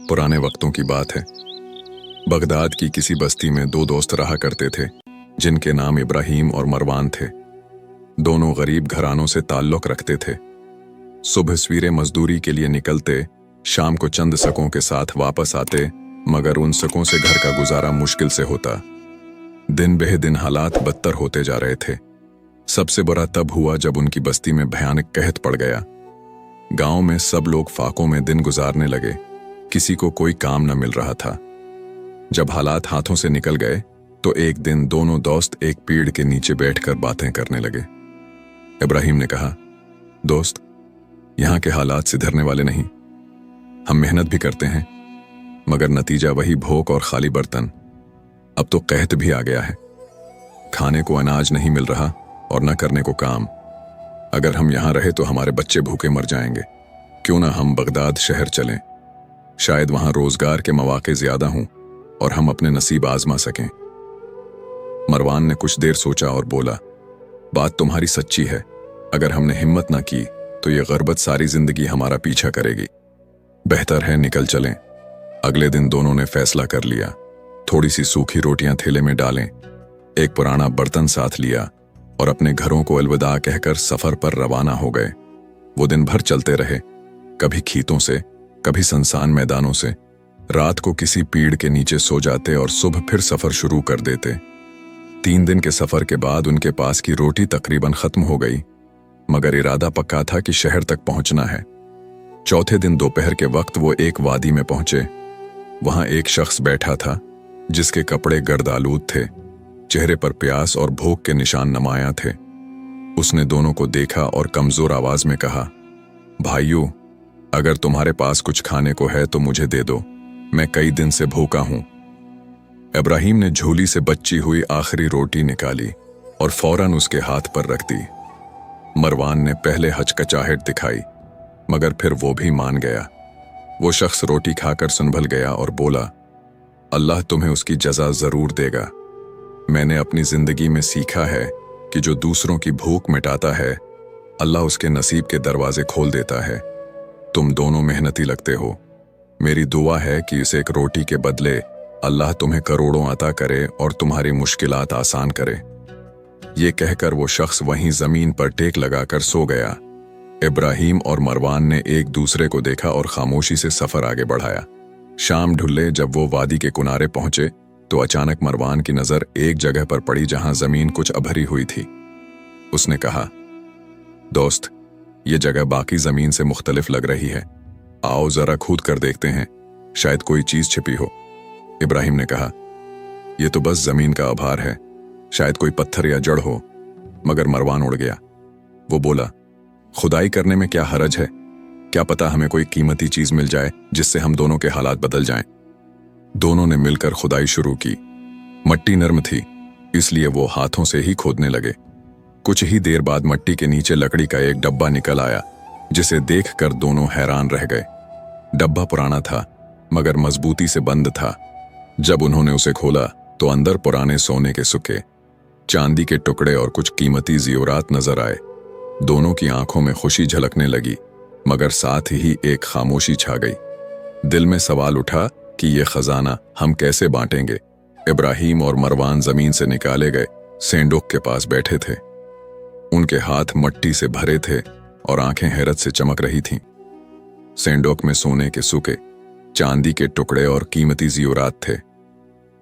पुराने वक्तों की बात है। बगदाद की किसी बस्ती में दो दोस्त रहा करते थे जिनके नाम इब्राहिम और मरवान थे। दोनों गरीब घरानों से ताल्लुक रखते थे। सुबह सवेरे मजदूरी के लिए निकलते, शाम को चंद शकों के साथ वापस आते, मगर उन शकों से घर का गुजारा मुश्किल से होता। दिन बह दिन हालात बदतर होते जा रहे थे। सबसे बुरा तब हुआ जब उनकी बस्ती में भयानक कहत पड़ गया। गांव में सब लोग फाकों में दिन गुजारने लगे, किसी को कोई काम न मिल रहा था। जब हालात हाथों से निकल गए तो एक दिन दोनों दोस्त एक पेड़ के नीचे बैठकर बातें करने लगे। इब्राहिम ने कहा, दोस्त, यहाँ के हालात सुधरने वाले नहीं। हम मेहनत भी करते हैं मगर नतीजा वही भूख और खाली बर्तन। अब तो कहत भी आ गया है, खाने को अनाज नहीं मिल रहा और न करने को काम। अगर हम यहाँ रहे तो हमारे बच्चे भूखे मर जाएंगे। क्यों ना हम बगदाद शहर चलें, शायद वहां रोजगार के मौके ज्यादा हों और हम अपने नसीब आजमा सकें। मरवान ने कुछ देर सोचा और बोला, बात तुम्हारी सच्ची है। अगर हमने हिम्मत ना की तो ये गुर्बत सारी जिंदगी हमारा पीछा करेगी। बेहतर है निकल चलें। अगले दिन दोनों ने फैसला कर लिया। थोड़ी सी सूखी रोटियां थैले में डालें, एक पुराना बर्तन साथ लिया और अपने घरों को अलविदा कहकर सफर पर रवाना हो गए। वो दिन भर चलते रहे, कभी खेतों से, कभी सुनसान मैदानों से। रात को किसी पेड़ के नीचे सो जाते और सुबह फिर सफर शुरू कर देते। 3 दिन के सफर के बाद उनके पास की रोटी तकरीबन खत्म हो गई, मगर इरादा पक्का था कि शहर तक पहुंचना है। चौथे दिन दोपहर के वक्त वो एक वादी में पहुंचे। वहां एक शख्स बैठा था जिसके कपड़े गर्दालूद थे, चेहरे पर प्यास और भूख के निशान नुमायां थे। उसने दोनों को देखा और कमजोर आवाज में कहा, भाइयों, अगर तुम्हारे पास कुछ खाने को है तो मुझे दे दो, मैं कई दिन से भूखा हूं। इब्राहिम ने झोली से बची हुई आखिरी रोटी निकाली और फौरन उसके हाथ पर रख दी। मरवान ने पहले हचकचाहट दिखाई, मगर फिर वो भी मान गया। वो शख्स रोटी खाकर संभल गया और बोला, अल्लाह तुम्हें उसकी जजा जरूर देगा। मैंने अपनी जिंदगी में सीखा है कि जो दूसरों की भूख मिटाता है, अल्लाह उसके नसीब के दरवाजे खोल देता है। तुम दोनों मेहनती लगते हो। मेरी दुआ है कि इस एक रोटी के बदले अल्लाह तुम्हें करोड़ों अता करे और तुम्हारी मुश्किलात आसान करे। ये कहकर वो शख्स वहीं जमीन पर टेक लगाकर सो गया। इब्राहिम और मरवान ने एक दूसरे को देखा और खामोशी से सफर आगे बढ़ाया। शाम ढुल्ले जब वो वादी के किनारे पहुंचे तो अचानक मरवान की नजर एक जगह पर पड़ी जहां जमीन कुछ अभरी हुई थी। उसने कहा, दोस्त, ये जगह बाकी जमीन से मुख्तलिफ लग रही है। आओ जरा खोद कर देखते हैं, शायद कोई चीज छिपी हो। इब्राहिम ने कहा, यह तो बस जमीन का आभार है, शायद कोई पत्थर या जड़ हो। मगर मरवान उड़ गया। वो बोला, खुदाई करने में क्या हरज है? क्या पता हमें कोई कीमती चीज मिल जाए जिससे हम दोनों के हालात बदल जाएं। दोनों ने मिलकर खुदाई शुरू की। मट्टी नर्म थी, इसलिए वो हाथों से ही खोदने लगे। कुछ ही देर बाद मट्टी के नीचे लकड़ी का एक डब्बा निकल आया, जिसे देखकर दोनों हैरान रह गए। डब्बा पुराना था मगर मजबूती से बंद था। जब उन्होंने उसे खोला तो अंदर पुराने सोने के सिक्के, चांदी के टुकड़े और कुछ कीमती ज़ेवरात नजर आए। दोनों की आंखों में खुशी झलकने लगी, मगर साथ ही एक खामोशी छा गई। दिल में सवाल उठा कि ये खजाना हम कैसे बांटेंगे। इब्राहिम और मरवान जमीन से निकाले गए सेंडोक के पास बैठे थे। उनके हाथ मट्टी से भरे थे और आंखें हैरत से चमक रही थीं। सेंडोक में सोने के सिक्के, चांदी के टुकड़े और कीमती ज़ेवरात थे।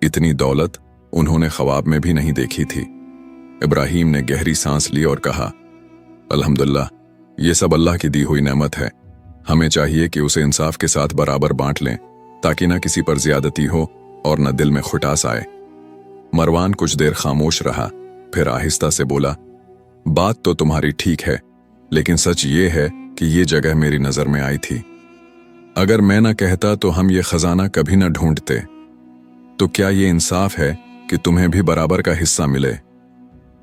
इतनी दौलत उन्होंने ख्वाब में भी नहीं देखी थी। इब्राहिम ने गहरी सांस ली और कहा, अल्हम्दुलिल्लाह, ये सब अल्लाह की दी हुई नेमत है। हमें चाहिए कि उसे इंसाफ के साथ बराबर बांट लें, ताकि ना किसी पर ज्यादती हो और न दिल में खुटास आए। मरवान कुछ देर खामोश रहा, फिर आहिस्ता से बोला, बात तो तुम्हारी ठीक है, लेकिन सच ये है कि ये जगह मेरी नजर में आई थी। अगर मैं ना कहता तो हम ये खजाना कभी ना ढूंढते। तो क्या ये इंसाफ है कि तुम्हें भी बराबर का हिस्सा मिले?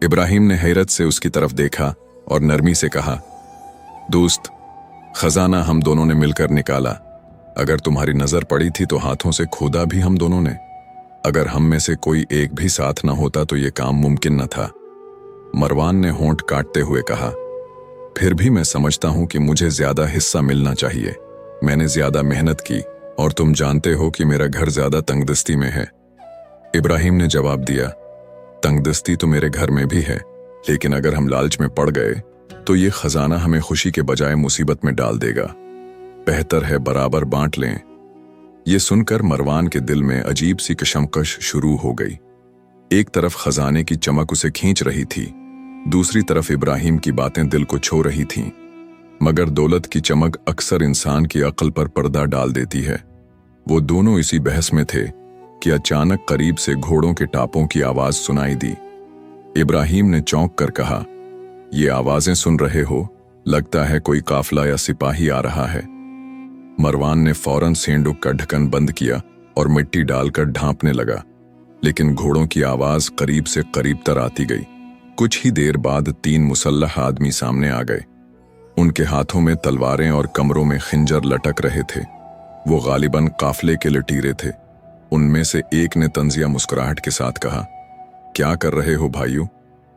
इब्राहिम ने हैरत से उसकी तरफ देखा और नरमी से कहा, दोस्त, खजाना हम दोनों ने मिलकर निकाला। अगर तुम्हारी नजर पड़ी थी तो हाथों से खोदा भी हम दोनों ने। अगर हम में से कोई एक भी साथ न होता तो ये काम मुमकिन न था। मरवान ने होंठ काटते हुए कहा, फिर भी मैं समझता हूं कि मुझे ज्यादा हिस्सा मिलना चाहिए। मैंने ज्यादा मेहनत की और तुम जानते हो कि मेरा घर ज्यादा तंगदस्ती में है। इब्राहिम ने जवाब दिया, तंगदस्ती तो मेरे घर में भी है, लेकिन अगर हम लालच में पड़ गए तो ये खजाना हमें खुशी के बजाय मुसीबत में डाल देगा। बेहतर है बराबर बांट लें। ये सुनकर मरवान के दिल में अजीब सी कशमकश शुरू हो गई। एक तरफ खजाने की चमक उसे खींच रही थी, दूसरी तरफ इब्राहिम की बातें दिल को छू रही थीं। मगर दौलत की चमक अक्सर इंसान की अक्ल पर पर्दा डाल देती है। वो दोनों इसी बहस में थे कि अचानक करीब से घोड़ों के टापों की आवाज सुनाई दी। इब्राहिम ने चौंक कर कहा, ये आवाजें सुन रहे हो? लगता है कोई काफिला या सिपाही आ रहा है। मरवान ने फौरन सेंडुक का ढक्कन बंद किया और मिट्टी डालकर ढांपने लगा, लेकिन घोड़ों की आवाज करीब से करीब तर आती गई। कुछ ही देर बाद 3 मुसल्लह आदमी सामने आ गए। उनके हाथों में तलवारें और कमरों में खंजर लटक रहे थे। वो गालिबन काफिले के लटीरे थे। उनमें से एक ने तंजिया मुस्कुराहट के साथ कहा, क्या कर रहे हो भाइयों?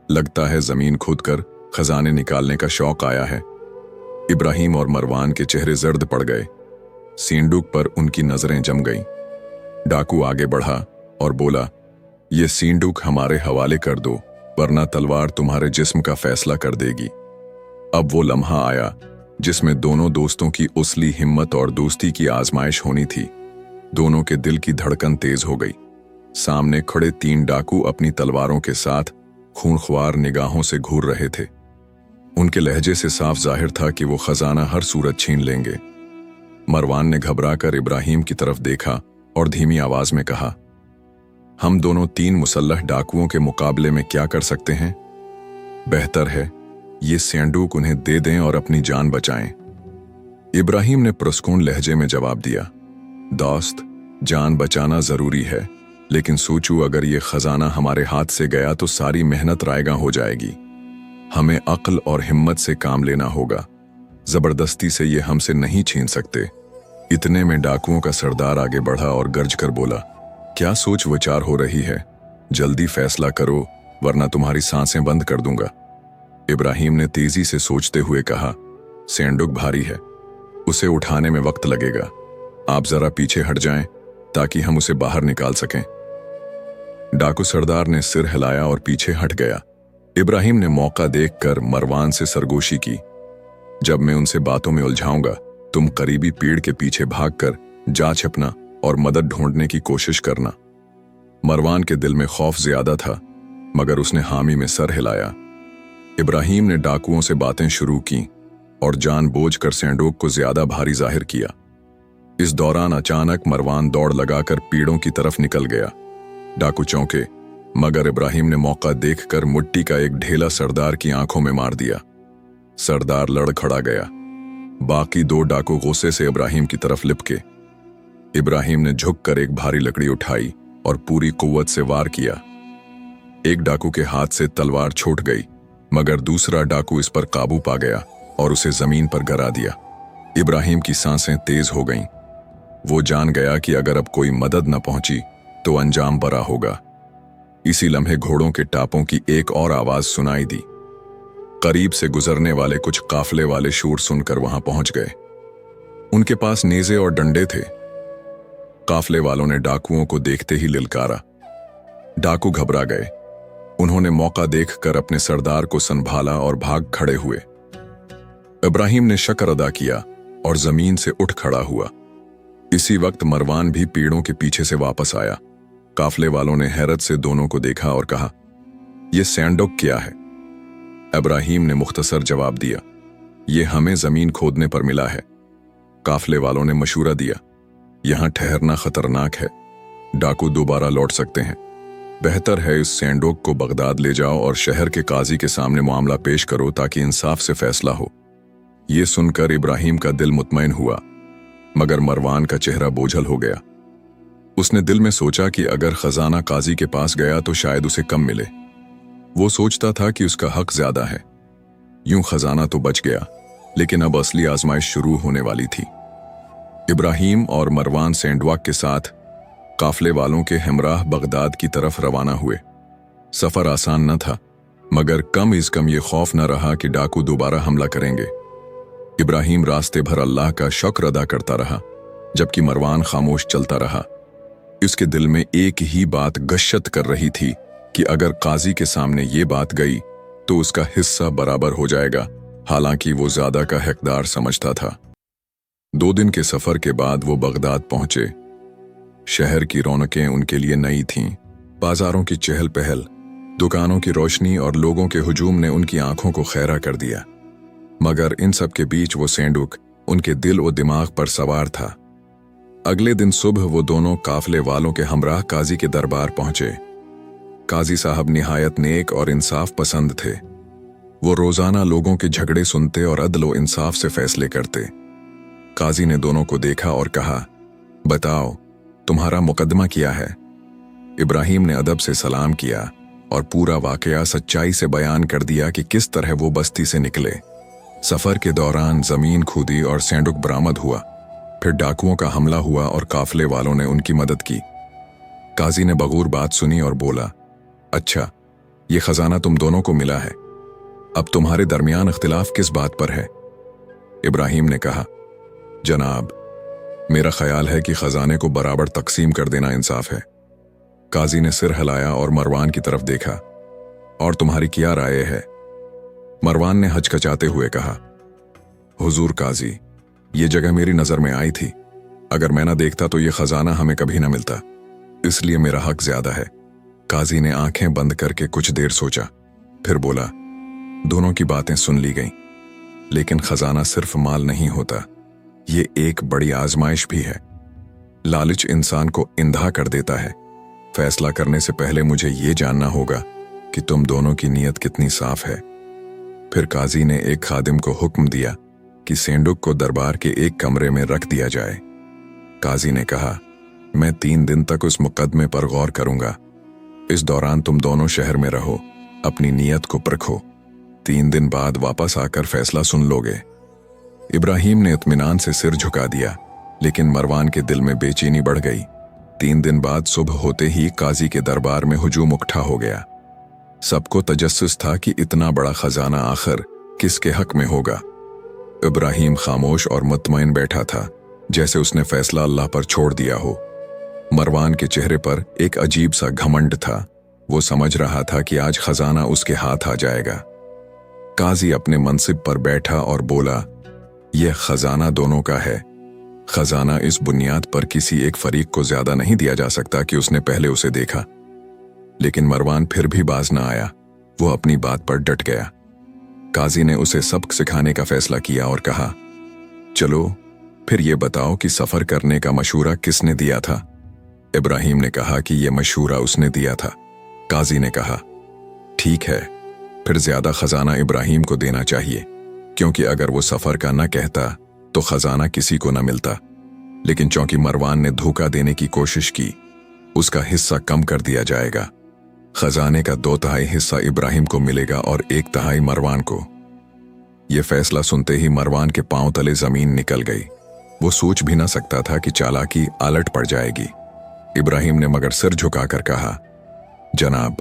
लगता है जमीन खोदकर खजाने निकालने का शौक आया है। इब्राहिम और मरवान के चेहरे जर्द पड़ गए। सेंडुक पर उनकी नजरें जम गईं। डाकू आगे बढ़ा और बोला, ये सेंडुक हमारे हवाले कर दो, वरना तलवार तुम्हारे जिस्म का फैसला कर देगी। अब वो लम्हा आया जिसमें दोनों दोस्तों की उसली हिम्मत और दोस्ती की आजमाइश होनी थी। दोनों के दिल की धड़कन तेज हो गई। सामने खड़े 3 डाकू अपनी तलवारों के साथ खूंखार निगाहों से घूर रहे थे। उनके लहजे से साफ जाहिर था कि वो खजाना हर सूरत छीन लेंगे। मरवान ने घबराकर इब्राहिम की तरफ देखा और धीमी आवाज में कहा, हम दोनों 3 मुसल्लह डाकुओं के मुकाबले में क्या कर सकते हैं? बेहतर है ये सेंडुक उन्हें दे दें और अपनी जान बचाएं। इब्राहिम ने पुरस्कून लहजे में जवाब दिया, दोस्त, जान बचाना जरूरी है, लेकिन सोचो अगर ये खजाना हमारे हाथ से गया तो सारी मेहनत रायगा हो जाएगी। हमें अक्ल और हिम्मत से काम लेना होगा। जबरदस्ती से ये हमसे नहीं छीन सकते। इतने में डाकुओं का सरदार आगे बढ़ा और गर्ज कर बोला, क्या सोच विचार हो रही है? जल्दी फैसला करो वरना तुम्हारी सांसें बंद कर दूंगा। इब्राहिम ने तेजी से सोचते हुए कहा, सेंडुक भारी है, उसे उठाने में वक्त लगेगा। आप जरा पीछे हट जाएं ताकि हम उसे बाहर निकाल सकें। डाकू सरदार ने सिर हिलाया और पीछे हट गया। इब्राहिम ने मौका देखकर मरवान से सरगोशी की, जब मैं उनसे बातों में उलझाऊंगा तुम करीबी पेड़ के पीछे भागकर जा छिपना और मदद ढूंढने की कोशिश करना। मरवान के दिल में खौफ ज्यादा था, मगर उसने हामी में सर हिलाया। इब्राहिम ने डाकुओं से बातें शुरू की और जानबूझकर सेंडुक को ज्यादा भारी जाहिर किया। इस दौरान अचानक मरवान दौड़ लगाकर पेड़ों की तरफ निकल गया। डाकू चौंके, मगर इब्राहिम ने मौका देखकर मिट्टी का एक ढेला सरदार की आंखों में मार दिया। सरदार लड़ खड़ा गया। बाकी 2 डाकू गुस्से से इब्राहिम की तरफ लिपके। इब्राहिम ने झुककर एक भारी लकड़ी उठाई और पूरी कुव्वत से वार किया। एक डाकू के हाथ से तलवार छूट गई, मगर दूसरा डाकू इस पर काबू पा गया और उसे जमीन पर गिरा दिया। इब्राहिम की सांसें तेज हो गईं। वो जान गया कि अगर अब कोई मदद न पहुंची तो अंजाम बड़ा होगा। इसी लम्हे घोड़ों के टापों की एक और आवाज सुनाई दी। करीब से गुजरने वाले कुछ काफिले वाले शूर सुनकर वहां पहुंच गए। उनके पास नेज़े और डंडे थे। काफिले वालों ने डाकुओं को देखते ही लिलकारा। डाकू घबरा गए। उन्होंने मौका देखकर अपने सरदार को संभाला और भाग खड़े हुए। इब्राहिम ने शुक्र अदा किया और जमीन से उठ खड़ा हुआ। इसी वक्त मरवान भी पेड़ों के पीछे से वापस आया। काफिले वालों ने हैरत से दोनों को देखा और कहा, यह सेंडुक क्या है? इब्राहिम ने मुख्तसर जवाब दिया, यह हमें जमीन खोदने पर मिला है। काफिले वालों ने मशूरा दिया, यहां ठहरना खतरनाक है, डाकू दोबारा लौट सकते हैं। बेहतर है इस सेंडुक को बगदाद ले जाओ और शहर के काजी के सामने मामला पेश करो ताकि इंसाफ से फैसला हो। यह सुनकर इब्राहिम का दिल मुतमईन हुआ, मगर मरवान का चेहरा बोझल हो गया। उसने दिल में सोचा कि अगर खजाना काजी के पास गया तो शायद उसे कम मिले। वो सोचता था कि उसका हक ज्यादा है। यूं खजाना तो बच गया, लेकिन अब असली आजमाइश शुरू होने वाली थी। इब्राहिम और मरवान सेंडुक के साथ काफिले वालों के हमराह बगदाद की तरफ रवाना हुए। सफर आसान न था, मगर कम इज कम ये खौफ न रहा कि डाकू दोबारा हमला करेंगे। इब्राहिम रास्ते भर अल्लाह का शुक्र अदा करता रहा। जबकि मरवान खामोश चलता रहा। इसके दिल में एक ही बात गश्शत कर रही थी कि अगर काजी के सामने ये बात गई तो उसका हिस्सा बराबर हो जाएगा। हालांकि वो ज्यादा का हकदार समझता था। 2 दिन के सफर के बाद वो बगदाद पहुंचे। शहर की रौनकें उनके लिए नई थीं। बाजारों की चहल पहल, दुकानों की रोशनी और लोगों के हुजूम ने उनकी आंखों को खैरा कर दिया। मगर इन सब के बीच वो सेंडुक उनके दिल और दिमाग पर सवार था। अगले दिन सुबह वो दोनों काफले वालों के हमराह काजी के दरबार पहुंचे। काजी साहब निहायत नेक और इंसाफ पसंद थे। वो रोजाना लोगों के झगड़े सुनते और अदल व इंसाफ से फैसले करते। काजी ने दोनों को देखा और कहा, बताओ तुम्हारा मुकदमा क्या है? इब्राहिम ने अदब से सलाम किया और पूरा वाकया सच्चाई से बयान कर दिया कि किस तरह वो बस्ती से निकले। सफर के दौरान जमीन खुदी और सेंडुक बरामद हुआ। फिर डाकुओं का हमला हुआ और काफले वालों ने उनकी मदद की। काजी ने बगौर बात सुनी और बोला, अच्छा, ये खजाना तुम दोनों को मिला है। अब तुम्हारे दरमियान इख्तिलाफ किस बात पर है? इब्राहिम ने कहा, जनाब, मेरा ख्याल है कि खजाने को बराबर तकसीम कर देना इंसाफ है। काजी ने सिर हिलाया और मरवान की तरफ देखा। और तुम्हारी क्या राय है? मरवान ने हचकचाते हुए कहा, हुजूर काजी, ये जगह मेरी नजर में आई थी। अगर मैं ना देखता तो ये खजाना हमें कभी ना मिलता, इसलिए मेरा हक ज्यादा है। काजी ने आंखें बंद करके कुछ देर सोचा, फिर बोला, दोनों की बातें सुन ली गईं, लेकिन खजाना सिर्फ माल नहीं होता, ये एक बड़ी आजमाइश भी है। लालच इंसान को इंधा कर देता है। फैसला करने से पहले मुझे ये जानना होगा कि तुम दोनों की नीयत कितनी साफ है। फिर काजी ने एक खादिम को हुक्म दिया कि सेंडुक को दरबार के एक कमरे में रख दिया जाए। काजी ने कहा, मैं 3 दिन तक उस मुकदमे पर गौर करूंगा। इस दौरान तुम दोनों शहर में रहो, अपनी नीयत को परखो। 3 दिन बाद वापस आकर फैसला सुन लोगे। इब्राहिम ने इत्मीनान से सिर झुका दिया, लेकिन मरवान के दिल में बेचैनी बढ़ गई। 3 दिन बाद सुबह होते ही काजी के दरबार में हुजूम उठा हो गया। सबको तजस्सुस था कि इतना बड़ा खजाना आखिर किसके हक में होगा। इब्राहिम खामोश और मुतमईन बैठा था, जैसे उसने फैसला अल्लाह पर छोड़ दिया हो। मरवान के चेहरे पर एक अजीब सा घमंड था। वो समझ रहा था कि आज खजाना उसके हाथ आ जाएगा। काजी अपने मनसिब पर बैठा और बोला, यह खजाना दोनों का है। खजाना इस बुनियाद पर किसी एक फरीक को ज्यादा नहीं दिया जा सकता कि उसने पहले उसे देखा। लेकिन मरवान फिर भी बाज न आया। वो अपनी बात पर डट गया। काजी ने उसे सबक सिखाने का फैसला किया और कहा, चलो फिर ये बताओ कि सफर करने का मशूरा किसने दिया था? इब्राहिम ने कहा कि यह मशूरा उसने दिया था। काजी ने कहा, ठीक है, फिर ज्यादा खजाना इब्राहिम को देना चाहिए, क्योंकि अगर वो सफर का न कहता तो खजाना किसी को न मिलता। लेकिन चूंकि मरवान ने धोखा देने की कोशिश की, उसका हिस्सा कम कर दिया जाएगा। खजाने का 2/3 हिस्सा इब्राहिम को मिलेगा और 1/3 मरवान को। यह फैसला सुनते ही मरवान के पांव तले जमीन निकल गई। वो सोच भी ना सकता था कि चालाकी आलट पड़ जाएगी। इब्राहिम ने मगर सिर झुकाकर कहा, जनाब,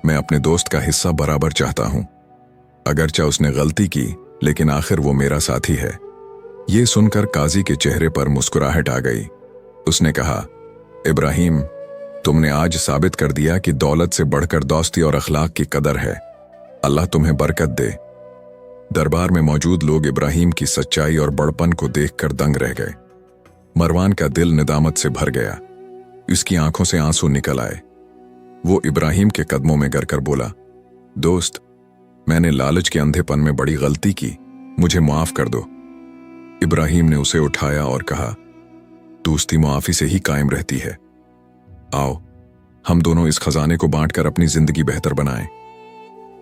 मैं अपने दोस्त का हिस्सा बराबर चाहता हूं। अगरचे उसने गलती की, लेकिन आखिर वो मेरा साथी है। ये सुनकर काजी के चेहरे पर मुस्कुराहट आ गई। उसने कहा, इब्राहिम, तुमने आज साबित कर दिया कि दौलत से बढ़कर दोस्ती और अखलाक की कदर है। अल्लाह तुम्हें बरकत दे। दरबार में मौजूद लोग इब्राहिम की सच्चाई और बड़पन को देखकर दंग रह गए। मरवान का दिल निदामत से भर गया। उसकी आंखों से आंसू निकल आए। वो इब्राहिम के कदमों में गिरकर बोला, दोस्त, मैंने लालच के अंधेपन में बड़ी गलती की, मुझे माफ कर दो। इब्राहिम ने उसे उठाया और कहा, दोस्ती मुआफी से ही कायम रहती है। आओ, हम दोनों इस खजाने को बांटकर अपनी जिंदगी बेहतर बनाएं।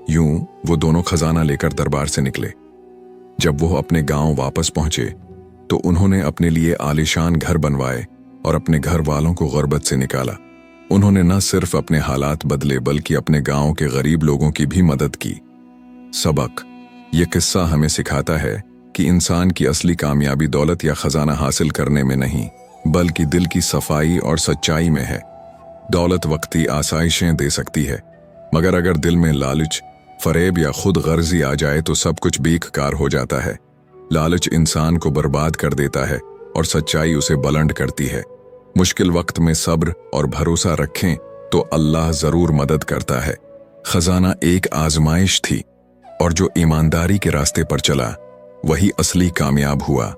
यूं वो दोनों खजाना लेकर दरबार से निकले। जब वो अपने गांव वापस पहुंचे तो उन्होंने अपने लिए आलीशान घर बनवाए और अपने घर वालों को गुर्बत से निकाला। उन्होंने न सिर्फ अपने हालात बदले बल्कि अपने गांव के गरीब लोगों की भी मदद की। सबक, ये किस्सा हमें सिखाता है कि इंसान की असली कामयाबी दौलत या खजाना हासिल करने में नहीं, बल्कि दिल की सफाई और सच्चाई में है। दौलत वक्ती आसाइशें दे सकती है, मगर अगर दिल में लालच, फरेब या खुद गर्जी आ जाए तो सब कुछ बेकार हो जाता है। लालच इंसान को बर्बाद कर देता है, और सच्चाई उसे बुलंद करती है। मुश्किल वक्त में सब्र और भरोसा रखें तो अल्लाह जरूर मदद करता है। खजाना एक आजमाइश थी और जो ईमानदारी के रास्ते पर चला वही असली कामयाब हुआ।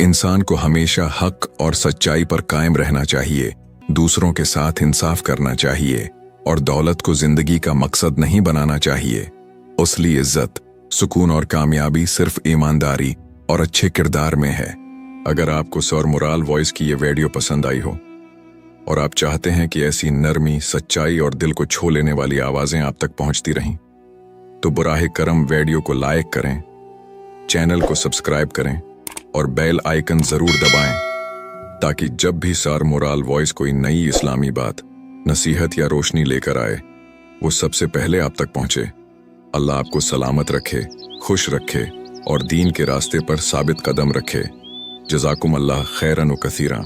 इंसान को हमेशा हक और सच्चाई पर कायम रहना चाहिए, दूसरों के साथ इंसाफ करना चाहिए और दौलत को जिंदगी का मकसद नहीं बनाना चाहिए। असली इज्जत, सुकून और कामयाबी सिर्फ ईमानदारी और अच्छे किरदार में है। अगर आपको सर मुराल वॉइस की ये वीडियो पसंद आई हो और आप चाहते हैं कि ऐसी नरमी, सच्चाई और दिल को छू लेने वाली आवाजें आप तक पहुंचती रहें, तो बुराहे करम वीडियो को लाइक करें, चैनल को सब्सक्राइब करें और बेल आइकन जरूर दबाएं, ताकि जब भी सर मुराल वॉइस कोई नई इस्लामी बात, नसीहत या रोशनी लेकर आए, वो सबसे पहले आप तक पहुंचे। अल्लाह आपको सलामत रखे, खुश रखे और दीन के रास्ते पर साबित कदम रखे। जज़ाकुम अल्लाह खैरन व कसीरा।